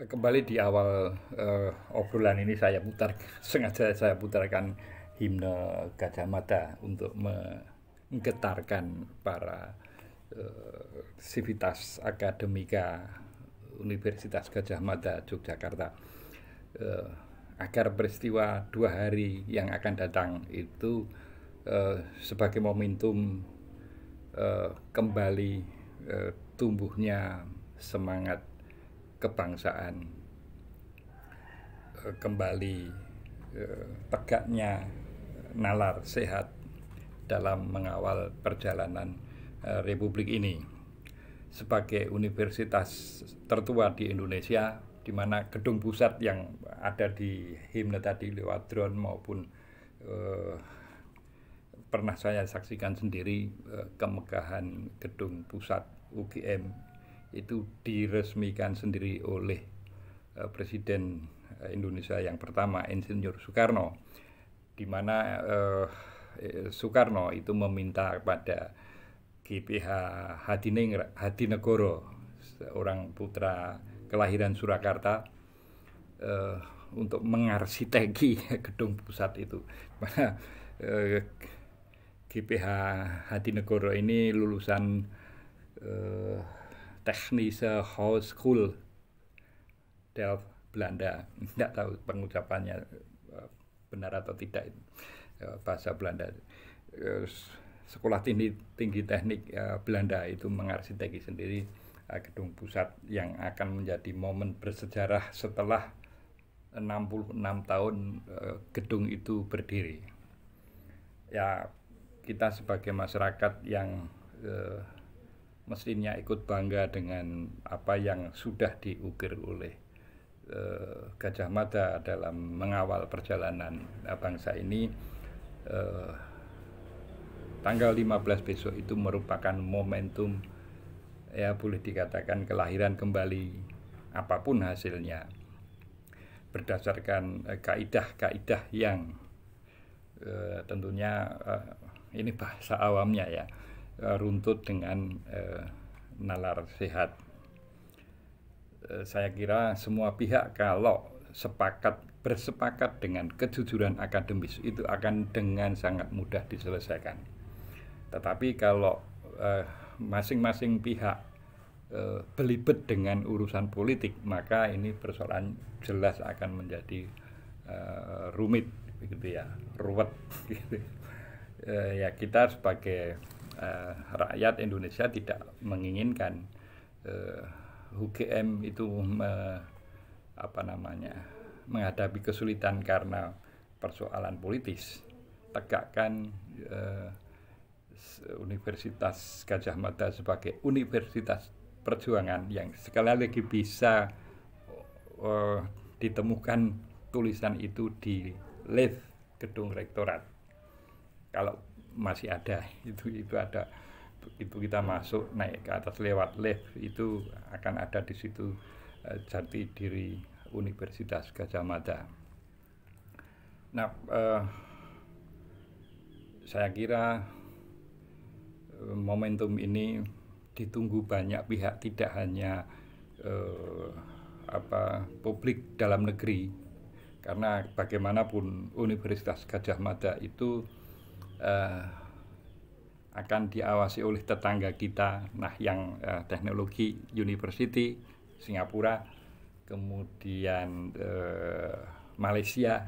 Kembali di awal obrolan ini sengaja saya putarkan himne Gajah Mada untuk menggetarkan para sivitas akademika Universitas Gadjah Mada Yogyakarta, agar peristiwa 2 hari yang akan datang itu sebagai momentum kembali tumbuhnya semangat kebangsaan, kembali tegaknya nalar sehat dalam mengawal perjalanan Republik ini. Sebagai universitas tertua di Indonesia, di mana gedung pusat yang ada di himne tadi lewat drone maupun pernah saya saksikan sendiri, kemegahan gedung pusat UGM itu diresmikan sendiri oleh Presiden Indonesia yang pertama, Insinyur Soekarno, di mana Soekarno itu meminta kepada GPH Hadinegoro, seorang putra kelahiran Surakarta, untuk mengarsiteki gedung pusat itu. Mana GPH Hadinegoro ini lulusan Technische Hogeschool Delft, Belanda. Tidak tahu pengucapannya benar atau tidak, bahasa Belanda. Sekolah tinggi teknik Belanda itu mengarsiteki sendiri gedung pusat yang akan menjadi momen bersejarah setelah 66 tahun gedung itu berdiri. Ya, kita sebagai masyarakat yang mestinya ikut bangga dengan apa yang sudah diukir oleh Gadjah Mada dalam mengawal perjalanan bangsa ini. Tanggal 15 besok itu merupakan momentum, ya boleh dikatakan kelahiran kembali apapun hasilnya, berdasarkan kaidah-kaidah yang tentunya ini bahasa awamnya ya, runtut dengan nalar sehat. Saya kira semua pihak kalau bersepakat dengan kejujuran akademis itu akan dengan sangat mudah diselesaikan. Tetapi kalau masing-masing pihak belibet dengan urusan politik, maka ini persoalan jelas akan menjadi rumit, begitu ya, ruwet gitu. Ya, kita sebagai rakyat Indonesia tidak menginginkan UGM itu menghadapi kesulitan karena persoalan politis. Tegakkan Universitas Gadjah Mada sebagai universitas perjuangan yang sekali lagi bisa ditemukan tulisan itu di lift gedung rektorat. Kalau masih ada, itu ada, itu kita masuk naik ke atas lewat lift, itu akan ada di situ jati diri Universitas Gadjah Mada. Nah, saya kira momentum ini ditunggu banyak pihak, tidak hanya publik dalam negeri, karena bagaimanapun Universitas Gadjah Mada itu akan diawasi oleh tetangga kita, yang teknologi University Singapura, kemudian Malaysia,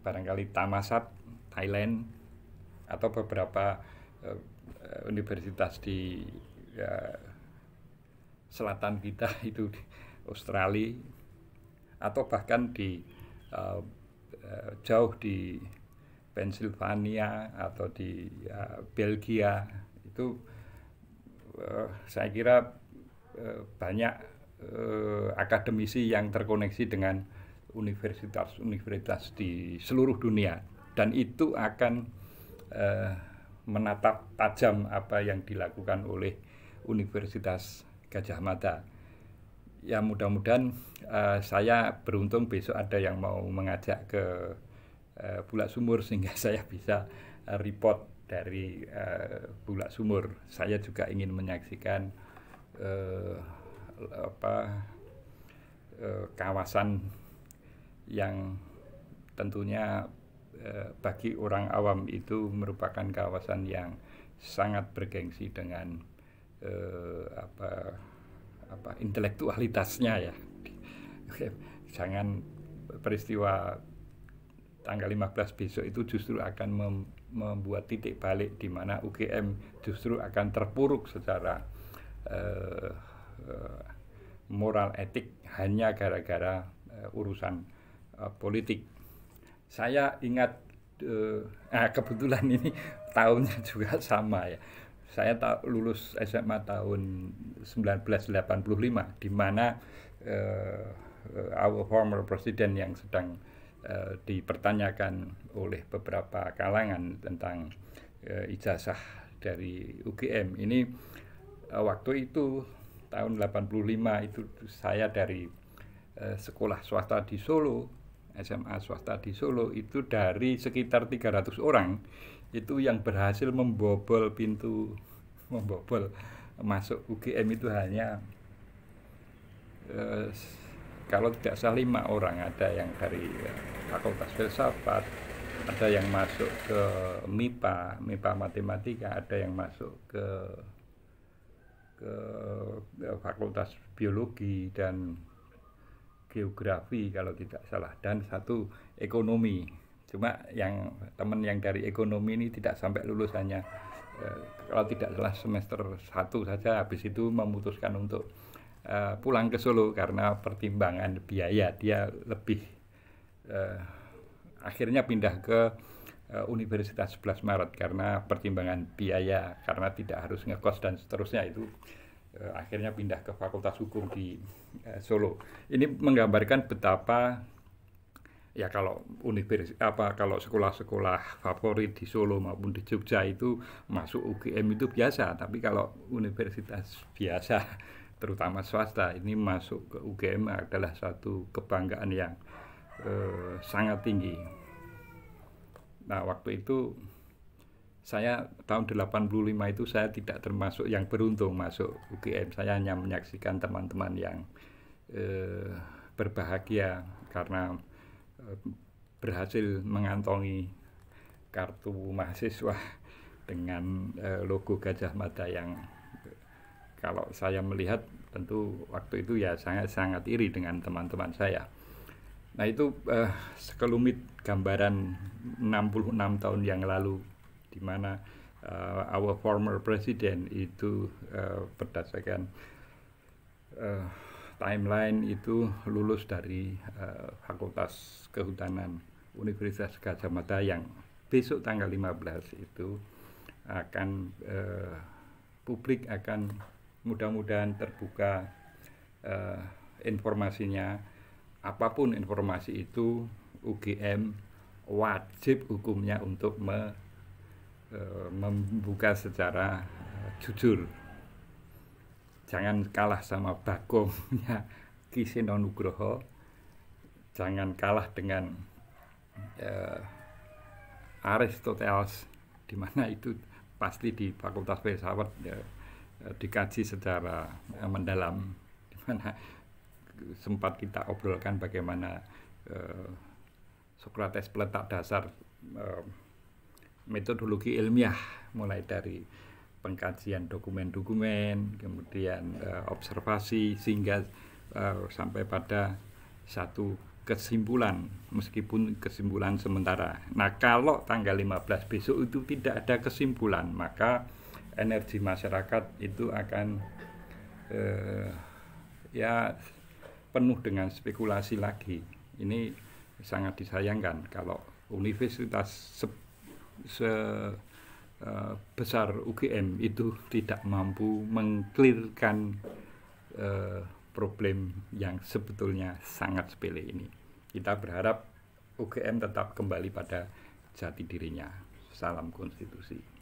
barangkali Thammasat Thailand, atau beberapa universitas di selatan kita itu di Australia, atau bahkan di jauh di Pennsylvania atau di Belgia, itu saya kira banyak akademisi yang terkoneksi dengan universitas-universitas di seluruh dunia, dan itu akan menatap tajam apa yang dilakukan oleh Universitas Gadjah Mada. Ya mudah-mudahan saya beruntung besok ada yang mau mengajak ke Bulak Sumur sehingga saya bisa report dari Bulak Sumur. Saya juga ingin menyaksikan kawasan yang tentunya bagi orang awam itu merupakan kawasan yang sangat bergengsi dengan intelektualitasnya ya. Jangan peristiwa tanggal 15 besok itu justru akan membuat titik balik di mana UGM justru akan terpuruk secara moral etik hanya gara-gara urusan politik. Saya ingat kebetulan ini tahunnya juga sama ya. Saya lulus SMA tahun 1985, di mana our former president yang sedang dipertanyakan oleh beberapa kalangan tentang ijazah dari UGM ini. Waktu itu tahun 85 itu saya dari sekolah swasta di Solo, SMA swasta di Solo, itu dari sekitar 300 orang itu yang berhasil membobol masuk UGM itu hanya kalau tidak salah 5 orang. Ada yang dari Fakultas Filsafat, ada yang masuk ke MIPA Matematika, ada yang masuk ke Fakultas Biologi dan Geografi kalau tidak salah, dan satu Ekonomi. Cuma yang teman yang dari Ekonomi ini tidak sampai lulus, hanya kalau tidak salah semester 1 saja, habis itu memutuskan untuk pulang ke Solo karena pertimbangan biaya. Dia lebih akhirnya pindah ke Universitas 11 Maret karena pertimbangan biaya, karena tidak harus ngekos dan seterusnya. Itu akhirnya pindah ke Fakultas Hukum di Solo. Ini menggambarkan betapa ya kalau kalau sekolah-sekolah favorit di Solo maupun di Jogja itu masuk UGM itu biasa, tapi kalau universitas biasa terutama swasta ini masuk ke UGM adalah satu kebanggaan yang sangat tinggi. Nah, waktu itu saya tahun 85 itu saya tidak termasuk yang beruntung masuk UGM. Saya hanya menyaksikan teman-teman yang berbahagia karena berhasil mengantongi kartu mahasiswa dengan logo Gadjah Mada yang kalau saya melihat tentu waktu itu ya sangat iri dengan teman-teman saya. Nah, itu sekelumit gambaran 66 tahun yang lalu, di mana our former president itu berdasarkan timeline itu lulus dari Fakultas Kehutanan Universitas Gadjah Mada, yang besok tanggal 15 itu akan publik akan mudah-mudahan terbuka informasinya. Apapun informasi itu, UGM wajib hukumnya untuk membuka secara jujur. Jangan kalah sama Bagongnya Ki Seno Nugroho, jangan kalah dengan Aristoteles, di mana itu pasti di Fakultas Filsafat dikaji secara mendalam, di mana sempat kita obrolkan bagaimana Sokrates peletak dasar metodologi ilmiah, mulai dari pengkajian dokumen-dokumen, kemudian observasi, sehingga sampai pada satu kesimpulan, meskipun kesimpulan sementara. Nah, kalau tanggal 15 besok itu tidak ada kesimpulan, maka energi masyarakat itu akan ya penuh dengan spekulasi lagi. Ini sangat disayangkan kalau universitas sebesar UGM itu tidak mampu mengklirkan problem yang sebetulnya sangat sepele ini. Kita berharap UGM tetap kembali pada jati dirinya. Salam konstitusi.